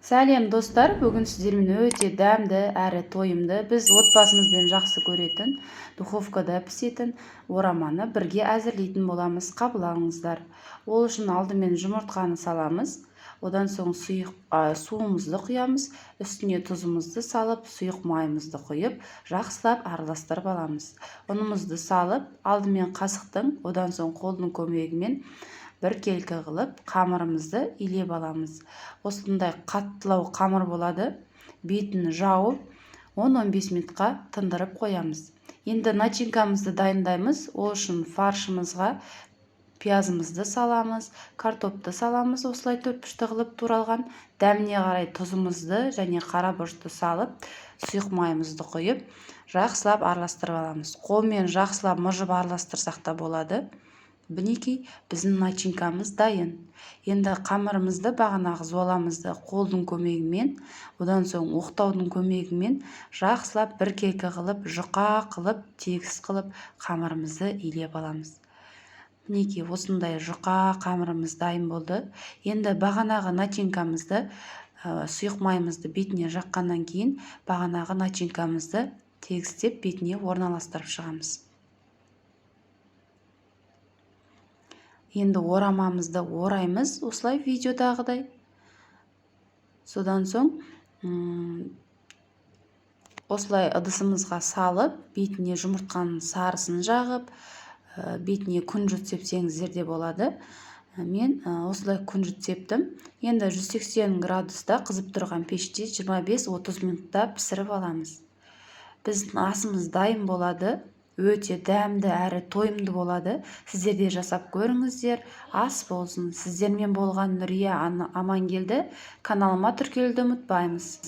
Сәлем достар, бүгін сіздермен өте дәмді әрі тойымды, біз отбасымызбен жақсы көретін, духовкада пісетін ораманы бірге әзірлейтін боламыз. Қабыл алыңыздар. Ол үшін алдымен жұмыртқаны саламыз, одан соң суымызды құямыз, үстіне тұзымызды салып, сұйық майымызды құйып, жақсылап араластырып аламыз. Ұнымызды салып, алдымен қасықтың, одан соң қолдың көмегімен бір келкі қылып қамырымызды илеп аламыз. Осындай қаттылау қамыр болады. Бетін жауып 10-15 минутқа тындырып қоямыз. Енді начинкамызды дайындаймыз. Ол үшін фаршымызға пиязымызды саламыз, картопты саламыз. Осылай төрт-бұрышты қылып туралған. Дәміне қарай тұзымызды және қара бұрышты салып, сұйық майымызды құйып, жақсылап араластырып аламыз. Қолмен жақсылап мыжып араластырсақ та болады. Мінекей біздің начинкамыз дайын. Енді қамырымызды бағанағы золамызды қолдың көмегімен, одан соң оқтаудың көмегімен жақсылап бір келкі қылып, жұқа қылып, тегіс қылып қамырымызды илеп аламыз. Мінекей осындай жұқа қамырымыз дайын болды. Енді бағанағы начинкамызды, сұйық майымызды бетіне жаққаннан кейін бағанағы начинкамызды тегістеп бетіне орналастырып шығамыз. Енді орамамызды ораймыз, осылай видеодағыдай. Содан соң осылай ыдысымызға салып, бетіне жұмыртқаның сарысын жағып, бетіне күнжіт сепсеңіздер де болады. Мен осылай күнжіт септім. Енді 180 градуста қызып тұрған пеште 25-30 минутта пісіріп аламыз. Біздің асымыз дайын болады. Өте дәмді әрі тойымды болады. Сіздер де жасап көріңіздер. Ас болсын. Сіздермен болған Нұрия Амангелді. Каналыма тіркелуді ұмытпаймыз.